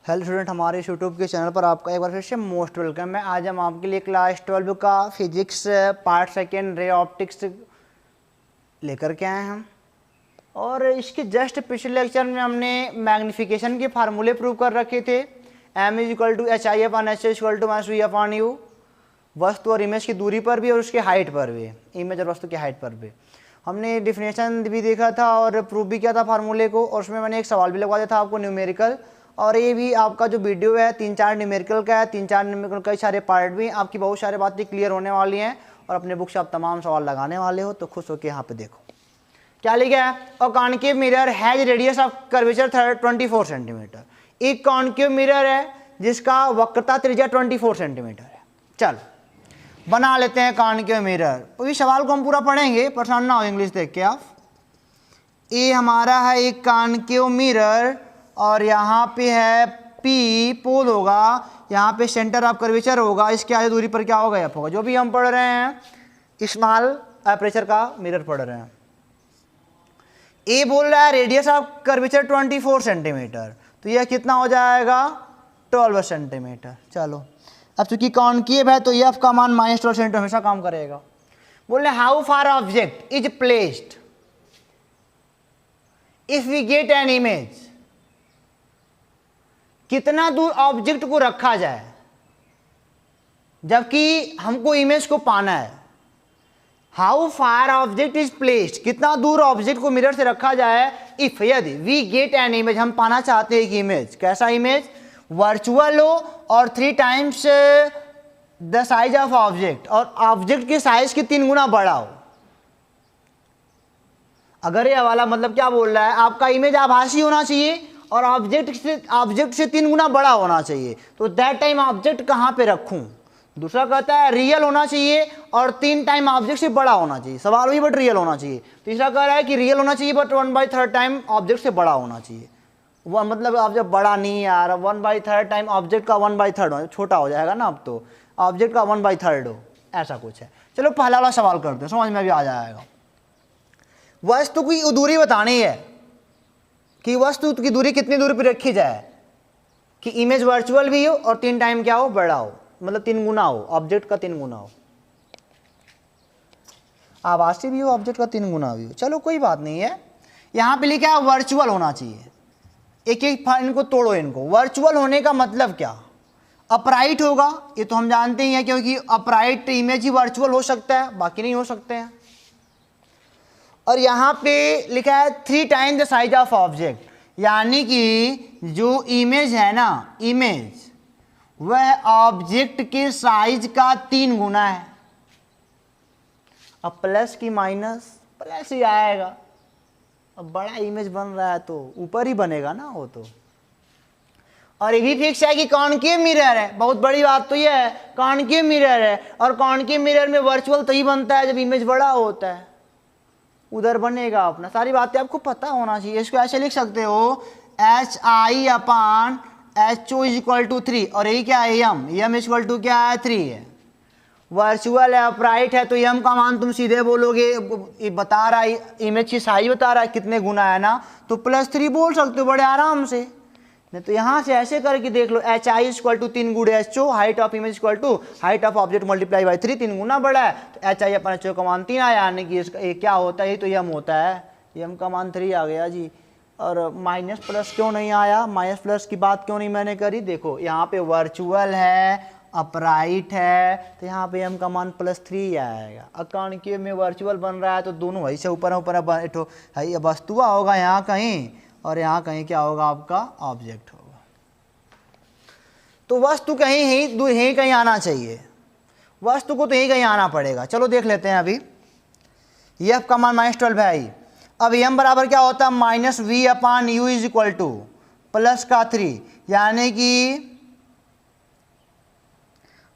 Hello student, हमारे YouTube के channel पर आपका एक बार फिर से मोस्ट वेलकम है। आज हम आपके लिए क्लास 12 का physics part second ray optics लेकर के आए हैं और इसके जस्ट पिछले लेक्चर में हमने मैग्नीफिकेशन के फार्मूले प्रूव कर रखे थे। m = HI/h = -v/u वस्तु और इमेज की दूरी पर भी और उसके हाइट पर भी, इमेज और वस्तु की हाइट पर भी। हमने डिफिनेशन भी देखा था और प्रूव भी किया था फार्मूले को, और उसमें मैंने एक सवाल भी लगवा दिया था आपको न्यूमेरिकल। और ये भी आपका जो वीडियो है 3-4 न्यूमेरिकल का है, 3-4 न्यूमेरिकल कई सारे पार्ट भी आपकी बहुत सारी बातें क्लियर होने वाली हैं और अपने बुक से आप तमाम सवाल लगाने वाले हो। तो खुश होकर यहाँ पे देखो क्या लिखा है। A concave mirror has radius of curvature 24 centimetre. एक कॉन्केव मिरर है जिसका वक्रता त्रिज्या 24 सेंटीमीटर है। चल बना लेते हैं कॉन्केव मिरर। तो इस सवाल को हम पूरा पढ़ेंगे, परेशान ना हो इंग्लिश देख के आप। ये हमारा है एक कॉन्केव मिरर और यहाँ पे है पी पोल होगा, यहाँ पे सेंटर ऑफ कर्वेचर होगा, इसके आगे दूरी पर क्या होगा एफ होगा। जो भी हम पढ़ रहे हैं स्मॉल एपरेचर का मिरर पढ़ रहे हैं। ए बोल रहा है रेडियस ऑफ कर्वेचर 24 सेंटीमीटर, तो यह कितना हो जाएगा 12 सेंटीमीटर। चलो अब चूंकि कॉन्केव है तो एफ का मान -12 सेंटीमीटर हमेशा काम करेगा। बोल रहे how far object is placed if we get an image. कितना दूर ऑब्जेक्ट को रखा जाए जबकि हमको इमेज को पाना है। How far object is placed, कितना दूर ऑब्जेक्ट को मिरर से रखा जाए इफ यदि वी गेट एन इमेज, हम पाना चाहते हैं कि इमेज कैसा इमेज वर्चुअल हो और 3 times the size of object, और ऑब्जेक्ट के साइज के 3 गुना बड़ा हो। अगर ये वाला मतलब क्या बोल रहा है, आपका इमेज आभासी होना चाहिए और ऑब्जेक्ट से 3 गुना बड़ा होना चाहिए। तो दैट टाइम ऑब्जेक्ट कहाँ पे रखूं। दूसरा कहता है रियल होना चाहिए और 3 टाइम ऑब्जेक्ट से बड़ा होना चाहिए। सवाल भी बट रियल होना चाहिए। तीसरा कह रहा है कि रियल होना चाहिए बट 1/3 टाइम ऑब्जेक्ट से बड़ा होना चाहिए। वह मतलब ऑब्जेक्ट बड़ा नहीं यार, 1/3 टाइम ऑब्जेक्ट का 1/3 छोटा हो जाएगा ना, अब तो ऑब्जेक्ट का 1/3 हो, ऐसा कुछ है। चलो पहला वाला सवाल करते हैं, समझ में भी आ जाएगा। वस्तु की दूरी बतानी है कि वस्तु की दूरी कितनी दूरी पर रखी जाए कि इमेज वर्चुअल भी हो और 3 टाइम क्या हो बड़ा हो, मतलब 3 गुना हो, ऑब्जेक्ट का 3 गुना हो। आभासी भी हो, ऑब्जेक्ट का 3 गुना भी हो। चलो कोई बात नहीं है। यहां पे लिखा है वर्चुअल होना चाहिए। एक एक इनको तोड़ो। इनको वर्चुअल होने का मतलब क्या, अपराइट होगा, ये तो हम जानते ही हैं क्योंकि अपराइट इमेज ही वर्चुअल हो सकता है, बाकी नहीं हो सकते हैं। और यहाँ पे लिखा है 3 times the size of object, यानी कि जो इमेज है ना, इमेज वह ऑब्जेक्ट के साइज का 3 गुना है। अब प्लस की माइनस प्लस ही आएगा। अब बड़ा इमेज बन रहा है तो ऊपर ही बनेगा ना वो तो। और ये भी फिक्स है कि कॉन्केव मिरर है। बहुत बड़ी बात तो ये है, कॉन्केव मिरर है और कॉन्केव मिरर में वर्चुअल तभी बनता है जब इमेज बड़ा होता है, उधर बनेगा अपना। सारी बातें आपको पता होना चाहिए। इसको ऐसे लिख सकते हो HI/HO = 3 और यही क्या है m = क्या है 3 है। वर्चुअल है, अपराइट है, तो m का मान तुम सीधे बोलोगे, ये बता रहा है इमेज की साइज बता रहा है कितने गुना है ना, तो +3 बोल सकते हो बड़े आराम से। नहीं तो यहाँ से ऐसे करके देख लो, HI = 3 × HO, height of image = height of object × 3, 3 गुना बड़ा है तो HI/HO का मान 3 आया, यानी कि इसका ये क्या होता है, ये तो m होता है, m का मान 3 आ गया जी। और माइनस प्लस क्यों नहीं आया, माइनस प्लस की बात क्यों नहीं मैंने करी, देखो यहाँ पे वर्चुअल है, अपराइट है, तो यहाँ पे m का मान +3 आएगा। अब कॉन्केव में वर्चुअल बन रहा है तो दोनों वही से ऊपर है वस्तुआ होगा यहाँ कहीं और यहाँ कहीं क्या होगा आपका ऑब्जेक्ट होगा। तो वस्तु कहीं कहीं आना चाहिए, वस्तु को तो यहीं कहीं आना पड़ेगा। चलो देख लेते हैं। अभी एफ का मान -12 है। अब m बराबर क्या होता है -v/u = +3, यानी कि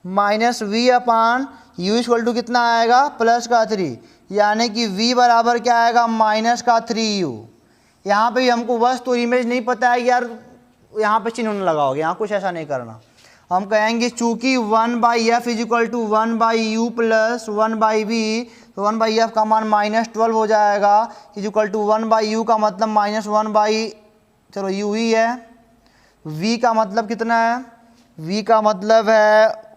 -v/u कितना आएगा +3, यानी कि v बराबर क्या आएगा -3u। यहाँ पे भी हमको वस्तु इमेज नहीं पता है यार, यहाँ पे चिन्ह लगाओगे, यहाँ कुछ ऐसा नहीं करना। हम कहेंगे चूंकि 1/f = 1/u + 1/v, तो 1/f का मान -12 हो जाएगा, = 1/u का मतलब -1/, चलो u ही है, v का मतलब कितना है, v का मतलब है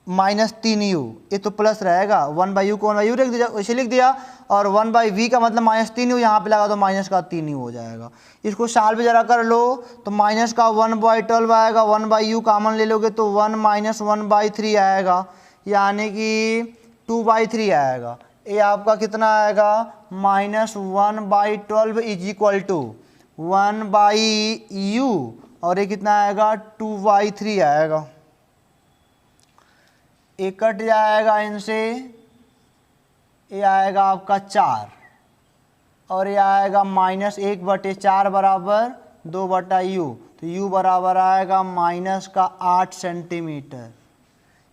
-3u, ये तो प्लस रहेगा, 1/u को 1/u लिख दिया, इसे लिख दिया, और 1/v का मतलब -3u, यहाँ पे लगा दो माइनस का 3u हो जाएगा। इसको सॉल्व जरा कर लो तो माइनस का 1/12 आएगा, 1/u कॉमन ले लोगे तो 1 - 1/3 आएगा, यानी कि 2/3 आएगा। ये आपका कितना आएगा, -1/12 इज इक्वल टू 1/u, और ये कितना आएगा 2/3 आएगा। ये कट जाएगा इनसे, ये आएगा आपका 4, और ये आएगा -1/4 बराबर 2/u, तो u बराबर आएगा -8 सेंटीमीटर।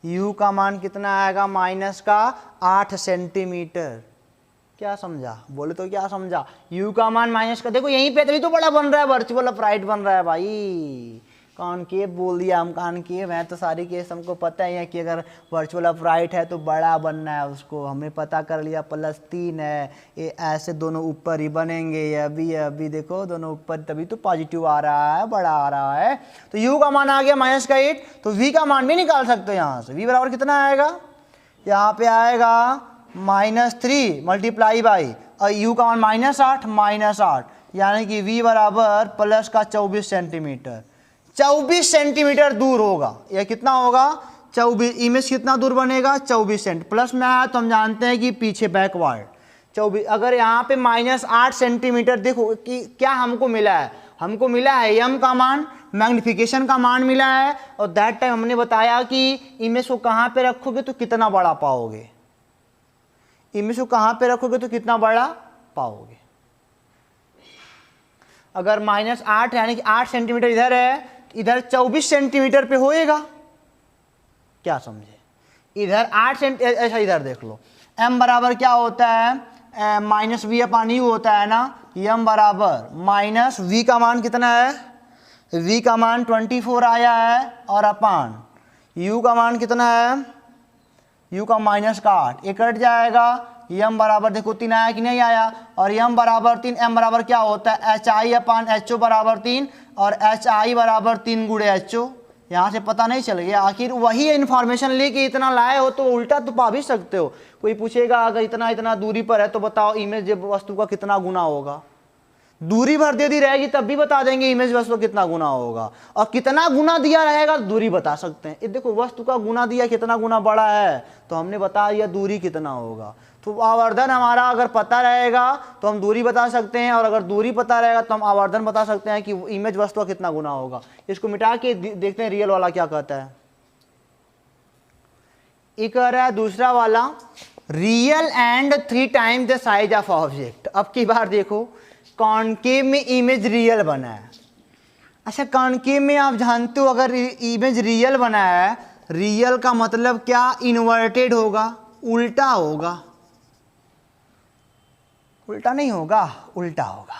u का मान कितना आएगा, -8 सेंटीमीटर। क्या समझा, बोले तो क्या समझा, u का मान माइनस का, देखो यहीं पे तभी तो बड़ा बन रहा है, वर्चुअल ऑफ राइट बन रहा है भाई। कॉनकेव बोल दिया हम, कॉनकेव है तो सारी केस हमको पता ही है कि अगर वर्चुअल ऑफ राइट है तो बड़ा बनना है उसको, हमने पता कर लिया। +3 है, ये ऐसे दोनों ऊपर ही बनेंगे, ये अभी देखो दोनों ऊपर, तभी तो पॉजिटिव आ रहा है, बड़ा आ रहा है। तो u का मान आ गया -8, तो v का मान भी निकाल सकते हो यहाँ से। v बराबर कितना आएगा, यहाँ पे आएगा -3 मल्टीप्लाई बाई, और u का मान -8, यानी कि v बराबर प्लस का 24 सेंटीमीटर। 24 सेंटीमीटर दूर होगा, यह कितना होगा 24, इमेज कितना दूर बनेगा 24 सेंट, प्लस में आया तो हम जानते हैं कि पीछे बैकवर्ड 24। अगर यहाँ पे -8 सेंटीमीटर, देखो कि क्या हमको मिला है, हमको मिला है m का मान, मैग्निफिकेशन का मान मिला है, और दैट टाइम हमने बताया कि इमेज को कहाँ पे रखोगे तो कितना बड़ा पाओगे, इमेज को कहाँ पे रखोगे तो कितना बड़ा पाओगे। अगर -8 यानी कि 8 सेंटीमीटर इधर है, इधर 24 सेंटीमीटर पे होएगा, क्या समझे, इधर 8 सेंटीमीटर, ऐसा इधर देख लो, m बराबर क्या होता है, -v/u होता है ना, m बराबर -v का मान कितना है, v का मान 24 आया है, और अपान u का मान कितना है, u का -8, ये कट जाएगा, m बराबर देखो 3 आया कि नहीं आया, और m बराबर 3, m बराबर क्या होता है hi/ho बराबर 3, और hi बराबर 3 गुणे ho। यहाँ से पता नहीं चल गया, आखिर वही इन्फॉर्मेशन लेके इतना लाए हो तो उल्टा तो पा भी सकते हो। कोई पूछेगा अगर इतना इतना दूरी पर है तो बताओ इमेज वस्तु का कितना गुना होगा, दूरी भर दे दी रहेगी तब भी बता देंगे इमेज वस्तु कितना गुना होगा, और कितना गुना दिया रहेगा दूरी बता सकते हैं। ये देखो वस्तु का गुना दिया कितना गुना बड़ा है तो हमने बता दिया दूरी कितना होगा। तो आवर्धन हमारा अगर पता रहेगा तो हम दूरी बता सकते हैं, और अगर दूरी पता रहेगा तो हम आवर्धन बता सकते हैं कि इमेज वस्तु का कितना गुना होगा। इसको मिटा के देखते हैं रियल वाला क्या कहता है। ये कह रहा है दूसरा वाला, real and 3 times the size of object. अब की बार देखो कॉनकेव में इमेज रियल बना है। अच्छा कॉनकेव में आप जानते हो अगर इमेज रियल बना है, रियल का मतलब क्या, इन्वर्टेड होगा, उल्टा होगा, उल्टा नहीं होगा, उल्टा होगा।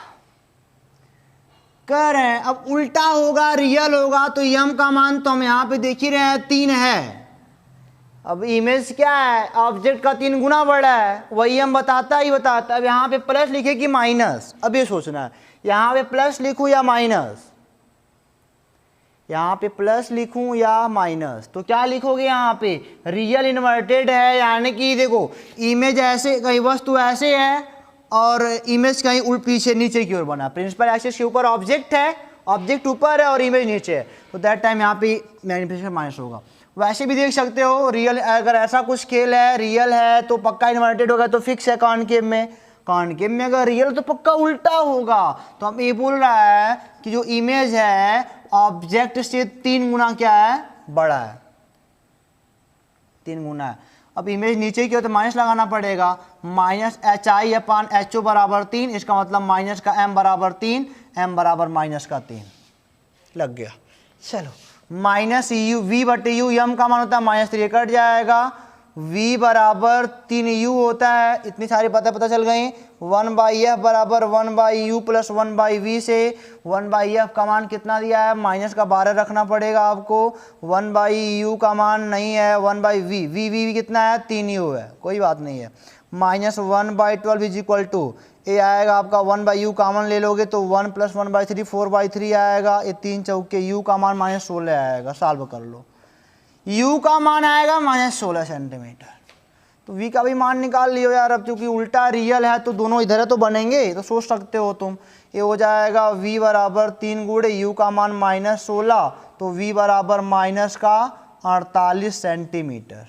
कह रहे हैं अब उल्टा होगा रियल होगा तो m का मान तो हम यहाँ पे देख ही रहे हैं 3 है। अब इमेज क्या है, ऑब्जेक्ट का 3 गुना बड़ा है, वही हम बताता ही बताता है। अब यहाँ पे प्लस लिखे कि माइनस, अब ये सोचना है यहाँ पे प्लस लिखूँ या माइनस, यहाँ पे प्लस लिखूँ या माइनस, तो क्या लिखोगे यहाँ पे रियल इन्वर्टेड है, यानी कि देखो इमेज ऐसे, कहीं वस्तु ऐसे है और इमेज कहीं पीछे नीचे की ओर बना, प्रिंसिपल एक्सिस के ऊपर ऑब्जेक्ट है, ऑब्जेक्ट ऊपर है और इमेज नीचे है, तो दैट टाइम यहाँ पे मैग्निफिकेशन माइनस होगा। वैसे भी देख सकते हो रियल, अगर ऐसा कुछ स्केल है रियल है तो पक्का इन्वर्टेड होगा, तो फिक्स है कॉनकेव में। कॉनकेव में अगर रियल तो पक्का उल्टा होगा। तो हम ये बोल रहा है कि जो इमेज है ऑब्जेक्ट से 3 गुना क्या है, बड़ा है, 3 गुना है। अब इमेज नीचे की हो तो माइनस लगाना पड़ेगा, -hi/ho बराबर 3, इसका मतलब माइनस का m बराबर 3, m बराबर -3 लग गया। चलो -u v/u, m का मान होता है -3, कट जाएगा, v बराबर 3u होता है, इतनी सारी पता चल गई। 1/f बराबर 1/u प्लस 1/v से 1/f का मान कितना दिया है, -12 रखना पड़ेगा आपको। 1/u का मान नहीं है, 1/v, v कितना है 3u है, कोई बात नहीं है। -1/12 इज इक्वल टू ये आएगा आपका 1/u कॉमन ले लोगे तो 1 + 1/3 4/3 आएगा। ये 3 चौके u का मान -16 आएगा। सॉल्व कर लो, u का मान आएगा -16 सेंटीमीटर। तो v का भी मान निकाल लियो यार। अब क्योंकि उल्टा रियल है तो दोनों इधर है तो बनेंगे, तो सोच सकते हो तुम। ये हो जाएगा v बराबर 3 गुणे u का मान -16, तो v बराबर -48 सेंटीमीटर।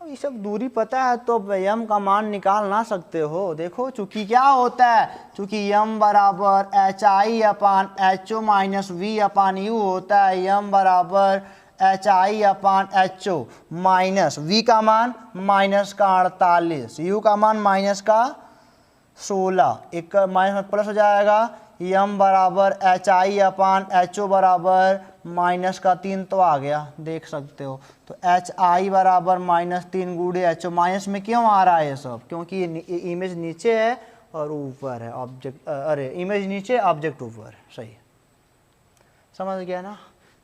ये सब दूरी पता है तो अब m का मान निकाल ना सकते हो। देखो चूंकि क्या होता है, चूंकि m बराबर HI/HO - V/U होता है। m बराबर HI/HO माइनस v का मान -48, u का मान -16, एक माइनस प्लस हो जाएगा। m बराबर HI/HO बराबर -3 तो आ गया, देख सकते हो। तो HI बराबर -3 गुणे HO। माइनस में क्यों आ रहा है ये सब, क्योंकि ये इमेज नीचे है और ऊपर है ऑब्जेक्ट, अरे इमेज नीचे ऑब्जेक्ट ऊपर है। सही समझ गया ना।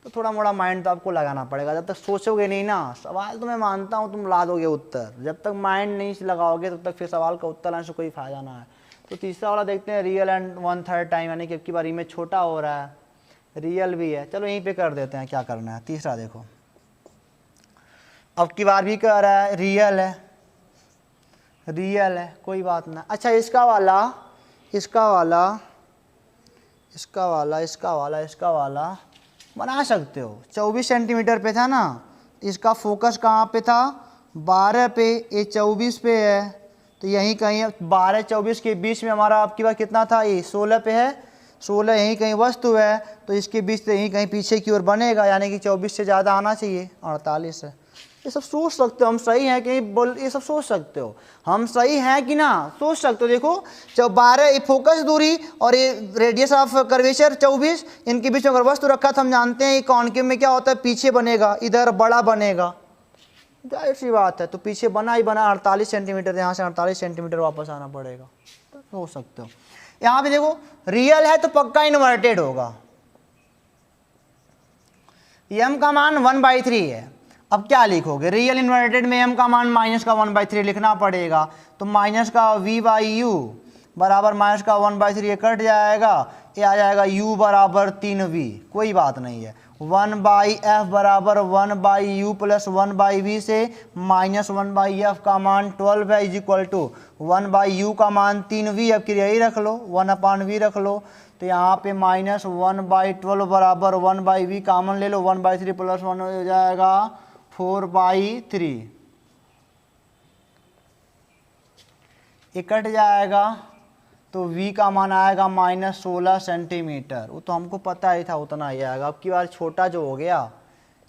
तो थोड़ा मोड़ा माइंड तो आपको लगाना पड़ेगा। जब तक सोचोगे नहीं ना सवाल, तो मैं मानता हूँ तुम ला दोगे उत्तर। जब तक माइंड नहीं लगाओगे तब तक फिर सवाल का उत्तर लाने से कोई फायदा ना है। तो तीसरा वाला देखते हैं, रियल एंड 1/3 टाइम, यानी कि अब की बार इमेज छोटा हो रहा है, रियल भी है। चलो यहीं पे कर देते हैं, क्या करना है। तीसरा देखो, अब की बार भी कह रहा है रियल है, रियल है, कोई बात ना। अच्छा इसका वाला, इसका वाला, इसका वाला, इसका वाला, इसका वाला बना सकते हो। 24 सेंटीमीटर पे था ना, इसका फोकस कहाँ पे था, 12 पे, ये 24 पे है, तो यहीं कहीं 12-24 के बीच में हमारा आपकी बार कितना था, ये 16 पे है। 16 यहीं कहीं वस्तु है, तो इसके बीच से यहीं कहीं पीछे की ओर बनेगा, यानी कि 24 से ज़्यादा आना चाहिए, 48 है। ये सब सोच सकते हो हम सही हैं कि बोल, ये सब सोच सकते हो हम सही हैं कि ना, सोच सकते हो। देखो 12 फोकस दूरी और ये रेडियस ऑफ कर्वेचर 24, इनके बीच में अगर वस्तु रखा तो हम जानते हैं ये कॉनकेव में क्या होता है, पीछे बनेगा, इधर बड़ा बनेगा, जाहिर सी बात है। तो पीछे बना ही बना 48 सेंटीमीटर, यहाँ से 48 सेंटीमीटर वापस आना पड़ेगा। तो सोच सकते हो। यहाँ पे देखो रियल है तो पक्का इन्वर्टेड होगा। m का मान 1/3 है। अब क्या लिखोगे, रियल इन्वर्टेड में m का मान -1/3 लिखना पड़ेगा। तो माइनस का v/u बराबर -1/3, ये कट जाएगा, ये आ जाएगा u बराबर 3v, कोई बात नहीं है। 1/f बराबर 1/u + 1/v से -1/f का मान 12 है, इज इक्वल टू 1/u का मान 3v, अब क्रिया यही रख लो, 1/v रख लो। तो यहाँ पे -1/12 बराबर 1/v कॉमन ले लो, 1/3 + 1 हो जाएगा 4/3, ये कट जाएगा। तो v का मान आएगा -16 सेंटीमीटर। वो तो हमको पता ही था उतना ही आएगा। अब की बार छोटा जो हो गया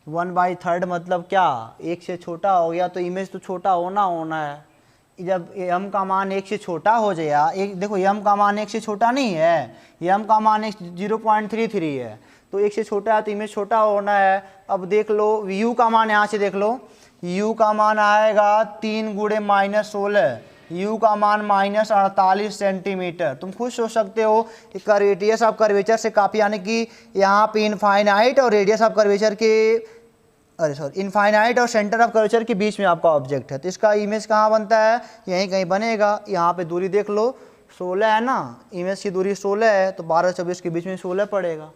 1/3 मतलब क्या, 1 से छोटा हो गया, तो इमेज तो छोटा होना है। जब m का मान 1 से छोटा हो जाएगा, एक देखो m का मान 1 से छोटा नहीं है, m का मान 0.33 है, तो 1 से छोटा है तो इमेज छोटा होना है। अब देख लो u का मान, यहाँ से देख लो u का मान आएगा 3 गुणे -16, u का मान -48 सेंटीमीटर। तुम खुद सोच सकते हो कि रेडियस ऑफ कर्वेचर से काफ़ी, यानी कि यहाँ पे इनफाइनाइट और रेडियस ऑफ कर्वेचर के, अरे सॉरी, इनफाइनाइट और सेंटर ऑफ कर्वेचर के बीच में आपका ऑब्जेक्ट है, तो इसका इमेज कहाँ बनता है, यहीं कहीं बनेगा। यहाँ पे दूरी देख लो 16 है ना, इमेज की दूरी 16 है, तो 12-24 के बीच में 16 पड़ेगा।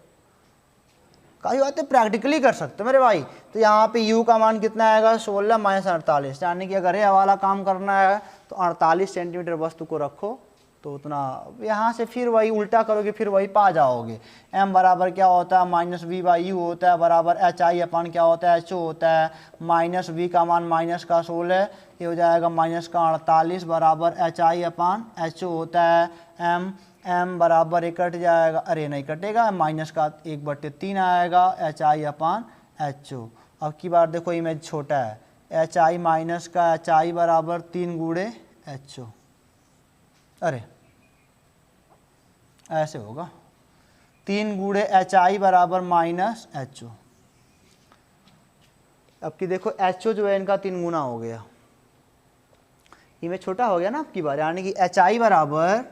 काफ़ी बातें प्रैक्टिकली कर सकते हो मेरे भाई। तो यहाँ पे u का मान कितना आएगा, 16 - 48, यानी कि अगर ये वाला काम करना है तो 48 सेंटीमीटर वस्तु को रखो, तो उतना यहाँ से फिर वही उल्टा करोगे, फिर वही पा जाओगे। m बराबर क्या होता है, -v/u होता है, बराबर HI/ क्या होता है, HO होता है, -v का मान -16, ये हो जाएगा -48 बराबर HI/HO होता है। m बराबर ये कट जाएगा, अरे नहीं कटेगा, -1/3 आएगा HI/HO। अब की बार देखो इमेज छोटा है, HI माइनस का HI बराबर 3 गुणे HO, अरे ऐसे होगा 3 गुणे HI बराबर -HO। अब की देखो HO जो है इनका 3 गुना हो गया, इमेज छोटा हो गया ना अब की बार, यानी कि HI बराबर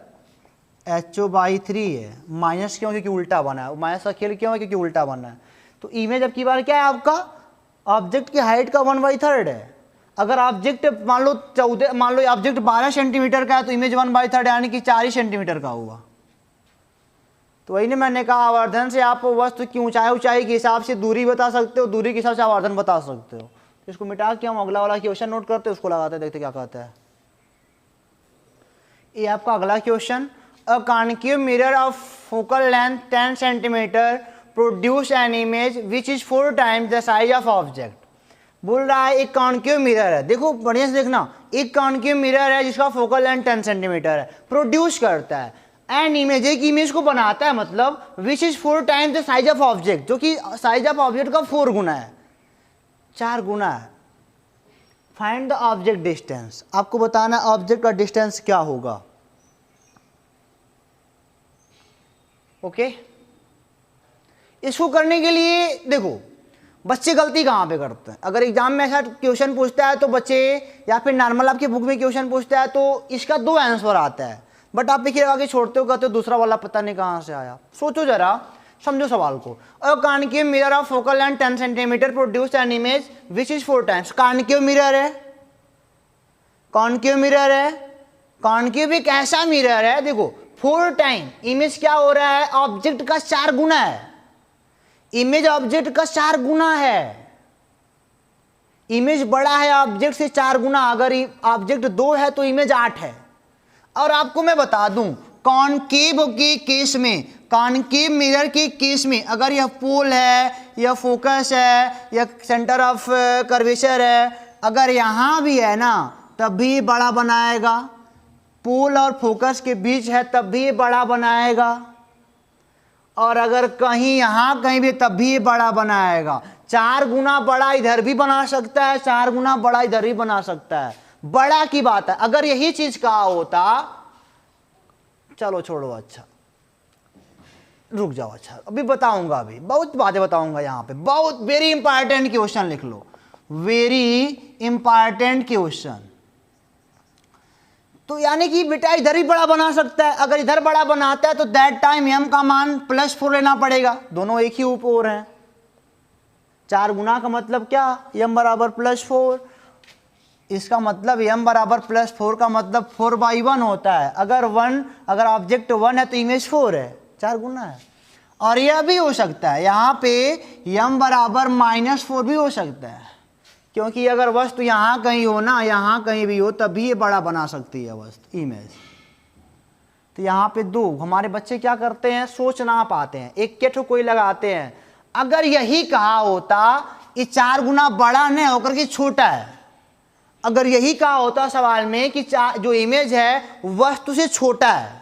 HO/3 है। माइनस क्यों, क्योंकि उल्टा बना है, माइनस का खेल क्यों है, क्योंकि उल्टा बना है। तो इमेज अब की बार क्या है आपका, ऑब्जेक्ट की हाइट का 1/3 है। अगर ऑब्जेक्ट मान लो ऑब्जेक्ट 12 सेंटीमीटर का है तो इमेज 1/3 यानी कि 4 ही सेंटीमीटर का हुआ। तो वही ना मैंने कहा, आवर्धन से आप वस्तु की ऊंचाई के हिसाब से दूरी बता सकते हो, दूरी के हिसाब से आवर्धन बता सकते हो। इसको मिटा के हम अगला वाला क्वेश्चन नोट करते हैं, उसको लगाते हैं, देखते क्या कहता है। ये आपका अगला question, a concave mirror of focal length 10 centimetre produce an image which is 4 times the size of object. बोल रहा है एक कॉन्केव मिरर है, देखो बढ़िया से देखना, एक कॉन्केव मिरर है जिसका फोकल लेंथ 10 सेंटीमीटर है, प्रोड्यूस करता है एन इमेज, एक इमेज को बनाता है, मतलब which is 4 times the size of object, जो कि साइज ऑफ ऑब्जेक्ट का 4 गुना है, 4 गुना है। फाइंड द ऑब्जेक्ट डिस्टेंस, आपको बताना ऑब्जेक्ट का डिस्टेंस क्या होगा। ओके इसको करने के लिए देखो बच्चे गलती कहाँ पे करते हैं। अगर एग्जाम में ऐसा क्वेश्चन पूछता है तो बच्चे, या फिर नॉर्मल आपकी बुक में क्वेश्चन पूछता है तो इसका 2 आंसर आता है, बट आप देखिए आगे छोड़ते हो, कहते हो दूसरा वाला पता नहीं कहाँ से आया। सोचो जरा, समझो सवाल को। A concave mirror of focal length 10 centimetre produce an image which is 4 times. Concave mirror है, कॉन्केव मिरर है, कॉन्केव एक ऐसा मिरर है, देखो 4 टाइम इमेज क्या हो रहा है, ऑब्जेक्ट का 4 गुना है, इमेज ऑब्जेक्ट का 4 गुना है, इमेज बड़ा है ऑब्जेक्ट से 4 गुना। अगर ऑब्जेक्ट 2 है तो इमेज 8 है। और आपको मैं बता दूं कॉन्केव के केस में, कॉन्केव मिरर के केस में, अगर यह पोल है या फोकस है या सेंटर ऑफ कर्वेचर है, अगर यहां भी है ना तब भी बड़ा बनाएगा, पोल और फोकस के बीच है तब भी बड़ा बनाएगा, और अगर कहीं यहां कहीं भी तब भी बड़ा बनाएगा। 4 गुना बड़ा इधर भी बना सकता है, 4 गुना बड़ा इधर भी बना सकता है। बड़ा की बात है, अगर यही चीज कहा होता, चलो छोड़ो, अच्छा रुक जाओ, अच्छा अभी बताऊंगा, अभी बहुत बातें बताऊंगा यहाँ पे, बहुत वेरी इंपॉर्टेंट क्वेश्चन लिख लो, वेरी इंपॉर्टेंट क्वेश्चन। तो यानी कि बेटा इधर ही बड़ा बना सकता है, अगर इधर बड़ा बनाता है तो दैट टाइम m का मान +4 लेना पड़ेगा, दोनों एक ही ऊपर हैं। 4 गुना का मतलब क्या, m बराबर +4, इसका मतलब m बराबर +4 का मतलब 4/1 होता है। अगर ऑब्जेक्ट 1 है तो इमेज 4 है, 4 गुना है। और यह भी हो सकता है यहाँ पे m बराबर -4 भी हो सकता है, क्योंकि अगर वस्तु यहाँ कहीं हो ना, यहाँ कहीं भी हो, तभी ये बड़ा बना सकती है वस्तु इमेज। तो यहाँ पे 2, हमारे बच्चे क्या करते हैं, सोच ना पाते हैं, एक के ठो कोई लगाते हैं। अगर यही कहा होता ये 4 गुना बड़ा नहीं होकर के छोटा है, अगर यही कहा होता सवाल में कि जो इमेज है वस्तु से छोटा है,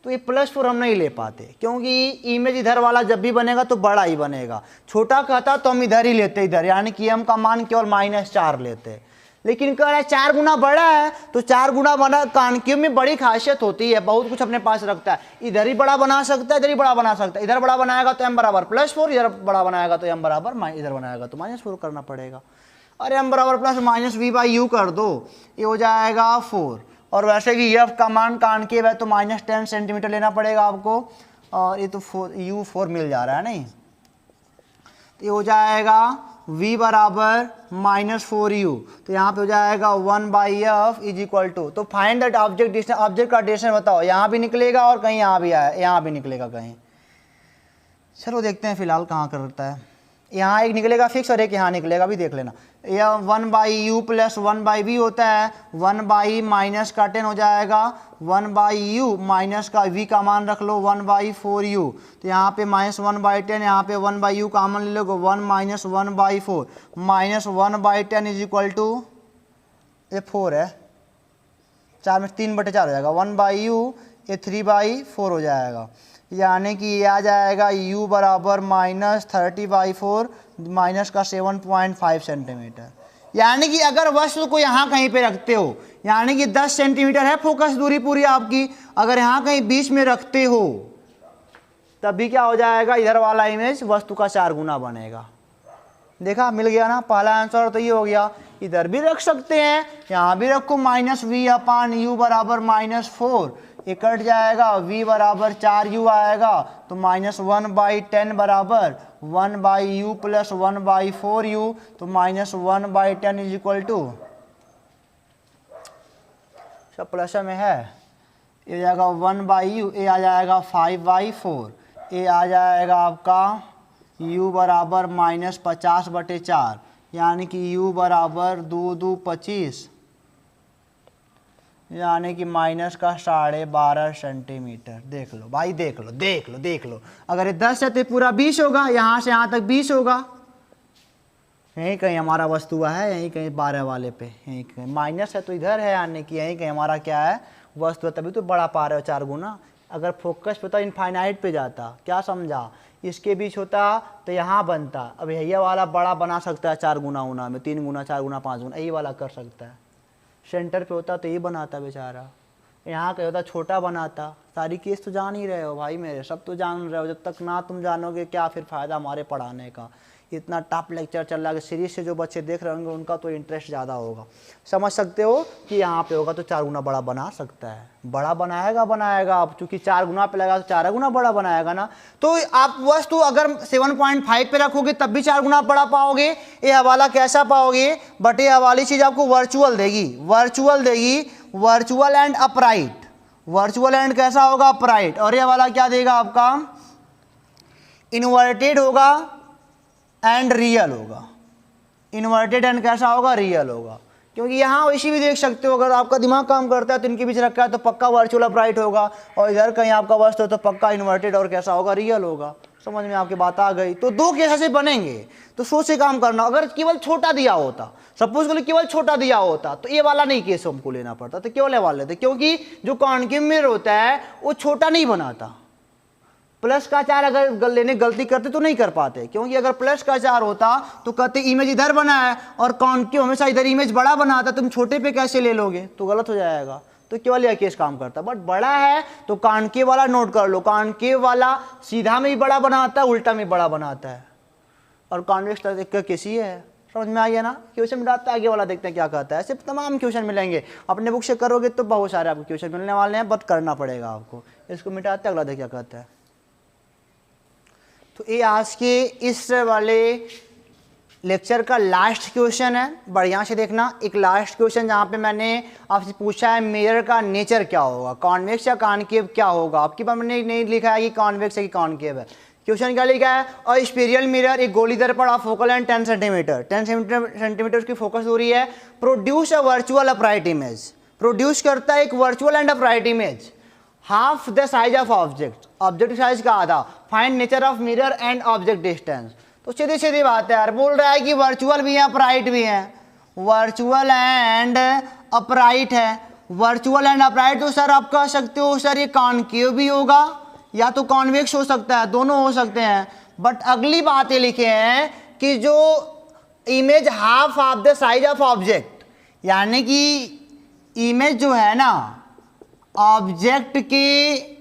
तो ये +4 हम नहीं ले पाते, क्योंकि इमेज इधर वाला जब भी बनेगा तो बड़ा ही बनेगा। छोटा कहता तो हम इधर ही लेते, इधर, यानी कि m का मान केवल -4 लेते। लेकिन कह रहा है 4 गुना बड़ा है, तो 4 गुना बना, कॉन्केव में बड़ी खासियत होती है, बहुत कुछ अपने पास रखता है, इधर ही बड़ा बना सकता है, इधर ही बड़ा बना सकता है। इधर बड़ा बनाएगा तो m बराबर +4, इधर बड़ा बनाएगा तो m बराबर इधर बनाएगा तो -4 करना पड़ेगा। और m बराबर +-v/u कर दो, ये हो जाएगा 4। और वैसे भी f का मान कॉन्केव है तो -10 सेंटीमीटर लेना पड़ेगा आपको, और ये तो u4 मिल जा रहा है नहीं, तो ये हो जाएगा v बराबर -4u, तो यहाँ पे हो जाएगा 1/f इज इक्वल टू, तो find that object distance, object का डिस्टेंस बताओ, यहाँ भी निकलेगा और कहीं यहाँ भी आया, यहाँ भी निकलेगा कहीं। चलो देखते हैं फिलहाल कहाँ करता है, यहाँ एक निकलेगा फिक्स और एक यहाँ निकलेगा, भी देख लेना। यह 1/u + 1/v होता है, 1/, माइनस का 10 हो जाएगा, 1/u माइनस का v का मान रख लो 1/4u, तो यहाँ पे -1/10, यहाँ पे 1/u कॉमन ले लो, 1 - 1/4, -1/10 इज इक्वल टू, ये 4 है, 4 में 3/4 हो जाएगा, 1/u, ये 3/4 हो जाएगा, यानी कि ये आ जाएगा u बराबर -30/4 माइनस का 7.5 सेंटीमीटर। यानी कि अगर वस्तु को यहाँ कहीं पे रखते हो, यानी कि 10 सेंटीमीटर है फोकस दूरी पूरी आपकी, अगर यहाँ कहीं बीच में रखते हो तब भी क्या हो जाएगा, इधर वाला इमेज वस्तु का 4 गुना बनेगा। देखा, मिल गया ना, पहला आंसर तो ये हो गया। इधर भी रख सकते हैं, यहाँ भी रखो -v/u बराबर -4, ये कट जाएगा, v बराबर 4u आएगा, तो -1/10 बराबर 1/u प्लस 1/4u, तो -1/10 इज इक्वल टू, सब प्लस में है, ये जाएगा 1/u, ये आ जाएगा 5/4, ये आ जाएगा आपका u बराबर -50/4, यानी कि u बराबर 2×2 = 25, यानी कि -12.5 सेंटीमीटर। देख लो भाई, देख लो देख लो देख लो, अगर ये 10 है तो पूरा 20 होगा, यहाँ से यहाँ तक 20 होगा। यहीं कहीं हमारा वस्तु है, यहीं कहीं 12 वाले पे, यहीं कहीं माइनस है तो इधर है, यानी कि यहीं कहीं हमारा क्या है, वस्तु है, तभी तो बड़ा पा रहे हो 4 गुना। अगर फोकस पे होता इनफाइनाइट पे जाता, क्या समझा, इसके बीच होता तो यहाँ बनता। अब यही वाला बड़ा बना सकता है 4 गुना उना में, 3 गुना 4 गुना 5 गुना, यही वाला कर सकता है। सेंटर पे होता तो ये बनाता बेचारा, यहाँ का होता छोटा बनाता। सारी केस तो जान ही रहे हो भाई मेरे, सब तो जान रहे हो। जब तक ना तुम जानोगे क्या फिर फ़ायदा हमारे पढ़ाने का। इतना टॉप लेक्चर चल रहा है, सीरीज से जो बच्चे देख रहे होंगे उनका तो इंटरेस्ट ज़्यादा होगा। समझ सकते हो कि यहाँ पे होगा तो 4 गुना बड़ा बना सकता है, बड़ा बनाएगा अब, चूँकि 4 गुना पे लगा तो 4 गुना बड़ा बनाएगा ना। तो आप वस्तु अगर 7.5 पे रखोगे तब भी 4 गुना बड़ा पाओगे। ये हवाला कैसा पाओगे, बट ये हवाली चीज़ आपको वर्चुअल देगी, virtual and upright. Virtual and कैसा होगा, अपराइट। और ये वाला क्या देगा आपका, इन्वर्टेड होगा एंड रियल होगा। इन्वर्टेड एंड कैसा होगा, रियल होगा। क्योंकि यहाँ वैसे भी देख सकते हो, अगर आपका दिमाग काम करता है तो इनके बीच रखा है तो पक्का वर्चुअल अपराइट होगा, और इधर कहीं आपका वस्तु हो तो पक्का इन्वर्टेड और कैसा होगा, रियल होगा। समझ में आपकी बात आ गई। तो 2 कैसे बनेंगे, तो सोच से काम करना। अगर केवल छोटा दिया होता, सपोज करो केवल छोटा दिया होता, तो ये वाला नहीं केस हमको लेना पड़ता, तो केवल ये वाला लेते, क्योंकि जो कॉन्केव मिरर होता है वो छोटा नहीं बनाता। प्लस का 4 अगर लेने गलती करते तो नहीं कर पाते, क्योंकि अगर प्लस का 4 होता तो कहते इमेज इधर बना है और कॉन्केव हमेशा इधर इमेज बड़ा बनाता, तुम छोटे पे कैसे ले लोगे, तो गलत हो जाएगा। तो केवल यह केस काम करता। बट बड़ा है तो कॉन्केव वाला नोट कर लो, कॉन्केव वाला सीधा में भी बड़ा बनाता है, उल्टा में बड़ा बनाता है, और कॉन्वेक्स का केस ही है। समझ में आइए ना। क्वेश्चन मिटाते आगे वाला देखते हैं क्या कहता है। ऐसे तमाम क्वेश्चन मिलेंगे, अपने बुक से करोगे तो बहुत सारे आपको क्वेश्चन मिलने वाले हैं, बट करना पड़ेगा आपको। इसको मिटाते अगला देख क्या कहता है। तो ये आज के इस वाले लेक्चर का लास्ट क्वेश्चन है, बढ़िया से देखना। एक लास्ट क्वेश्चन जहाँ पे मैंने आपसे पूछा है मिरर का नेचर क्या होगा, कॉन्वेक्स या कॉनकेव क्या होगा। आपकी बार मैंने नहीं लिखा है कि कॉन्वेक्स है कि कॉनकेव है। क्वेश्चन क्या लिखा है, और स्पेरियल मिरर एक गोली दर्पण ऑफ फोकल लेंथ 10 सेंटीमीटर की फोकस हो रही है, produce a virtual upright image, produce करता है एक virtual and upright image, half the size of object, object size का आधा, find nature of mirror and object distance. तो सीधी सीधी बात है यार, बोल रहा है कि वर्चुअल भी है अपराइट भी है, वर्चुअल एंड अपराइट है। वर्चुअल एंड अपराइट तो सर आप कह सकते हो सर ये कॉनकेव भी होगा या तो कॉन्वेक्स हो सकता है, दोनों हो सकते हैं। बट अगली बात ये लिखे हैं कि जो image half of the size of object, यानी कि इमेज जो है ना ऑब्जेक्ट की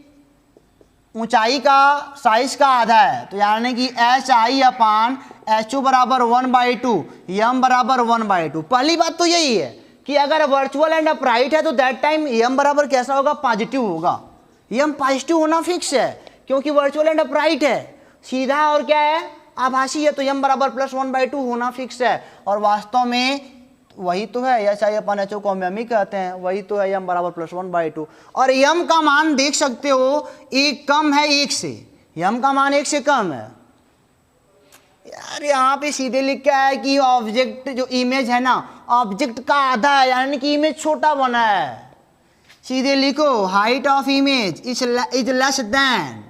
ऊंचाई का साइज का आधा है, तो यानी कि HI/HO बराबर 1/2, m बराबर 1/2। पहली बात तो यही है कि अगर वर्चुअल एंड अपराइट है तो दैट टाइम m बराबर कैसा होगा, पॉजिटिव होगा। m पॉजिटिव होना फिक्स है क्योंकि वर्चुअल एंड अपराइट है, सीधा और क्या है, आभासी है, तो m बराबर +1/2 होना फिक्स है। और वास्तव में वही तो है, HI/HO को हम ही कहते हैं, वही तो है, m बराबर +1/2। और m का मान देख सकते हो एक कम है 1 से, m का मान 1 से कम है। यार यहाँ पे सीधे लिखा है कि ऑब्जेक्ट जो इमेज है ना ऑब्जेक्ट का आधा है, यानी कि इमेज छोटा बना है। सीधे लिखो height of image is less than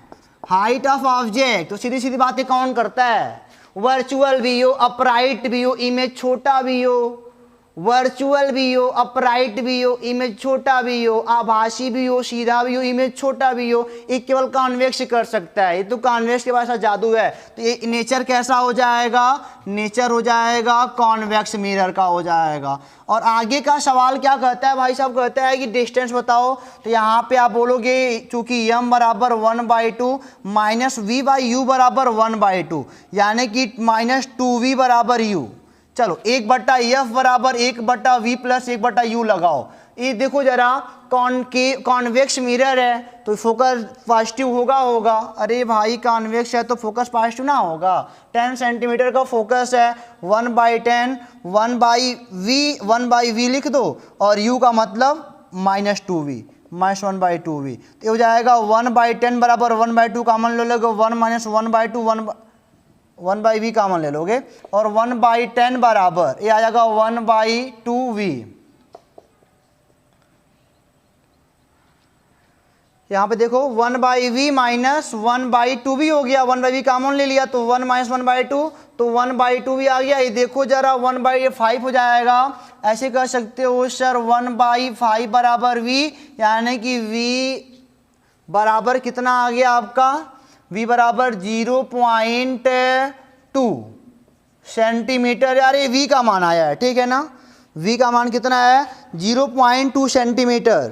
height of object. तो सीधी सीधी बातें कौन करता है, वर्चुअल भी हो अपराइट भी हो इमेज छोटा भी हो, वर्चुअल भी हो अपराइट भी हो इमेज छोटा भी हो, आभासी भी हो सीधा भी हो इमेज छोटा भी हो, ये केवल कॉन्वेक्स कर सकता है। ये तो कॉन्वेक्स के पास जादू है। तो ये नेचर कैसा हो जाएगा, नेचर हो जाएगा कॉन्वेक्स मिरर का हो जाएगा। और आगे का सवाल क्या कहता है भाई साहब, कहता है कि डिस्टेंस बताओ। तो यहाँ पे आप बोलोगे चूंकि m बराबर 1/2 माइनस v/u बराबर 1/2, यानी कि -2v बराबर u, चलो 1/f बराबर 1/v प्लस 1/u लगाओ। ये देखो जरा, कॉन्वेक्स मिरर है तो फोकस पॉजिटिव होगा। अरे भाई कॉन्वेक्स है तो फोकस पॉजिटिव ना होगा। 10 सेंटीमीटर का फोकस है, 1/10 1/v लिख दो, और u का मतलब -2v, -1/2v। तो हो जाएगा 1/10 बराबर 1/2 कॉमन ले लोगे, 1 - 1/2 1/v कॉमन ले लोगे, और 1/10 बराबर ये आ जाएगा 1/2v। यहाँ पे देखो 1/v माइनस 1/2v हो गया, 1/v कॉमन ले लिया तो 1 - 1/2 तो 1/2v आ गया। ये देखो जरा 1/5 हो जाएगा। ऐसे कर सकते हो सर 1/5 बराबर v, यानी कि v बराबर कितना आ गया आपका, v बराबर 0.2 सेंटीमीटर। यार ये v का मान आया है, ठीक है ना, v का मान कितना है 0.2 सेंटीमीटर।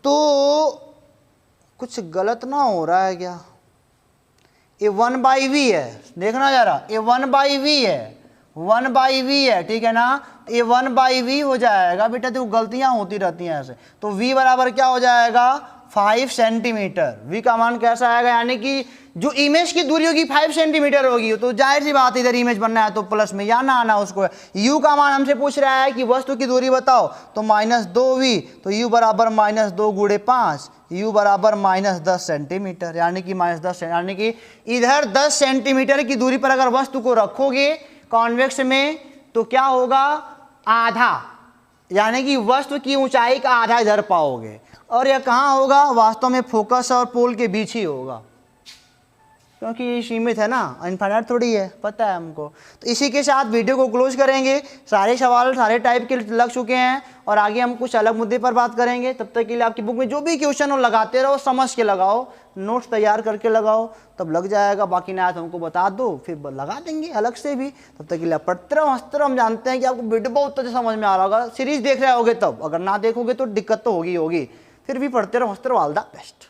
तो कुछ गलत ना हो रहा है क्या, ये 1/v है, देखना जरा, ये 1/v है, 1/v है, ठीक है ना, ये 1/v हो जाएगा बेटा। देखो गलतियां होती रहती हैं ऐसे। तो v बराबर क्या हो जाएगा 5 सेंटीमीटर। v का मान कैसा आएगा, यानी कि जो इमेज की दूरी होगी 5 सेंटीमीटर होगी, तो जाहिर सी बात है इधर इमेज बनना है तो प्लस में या ना आना उसको। u का मान हमसे पूछ रहा है कि वस्तु की दूरी बताओ, तो -2v, तो u बराबर -2 गुणे 5, u बराबर -10 सेंटीमीटर, यानी कि -10, यानी कि इधर 10 सेंटीमीटर की दूरी पर अगर वस्तु को रखोगे कॉन्वेक्स में तो क्या होगा, आधा, यानी कि वस्तु की ऊंचाई का आधा इधर पाओगे। और यह कहाँ होगा, वास्तव में फोकस और पोल के बीच ही होगा, क्योंकि ये सीमित है ना, इनफाइनाइट थोड़ी है, पता है हमको। तो इसी के साथ वीडियो को क्लोज करेंगे। सारे सवाल सारे टाइप के लग चुके हैं और आगे हम कुछ अलग मुद्दे पर बात करेंगे। तब तक के लिए आपकी बुक में जो भी क्वेश्चन हो लगाते रहो, समझ के लगाओ, नोट्स तैयार करके लगाओ, तब लग जाएगा। बाकी ना तो हमको बता दो, फिर लगा देंगे अलग से भी। तब तक के लिए पढ़ते रहो, हंसते रहो। हम जानते हैं कि आपको वीडियो बहुत अच्छे समझ में आ रहा होगा, सीरीज देख रहे होगे तब, अगर ना देखोगे तो दिक्कत तो होगी। फिर भी पढ़ते रहो, हंसते रहो। All the best.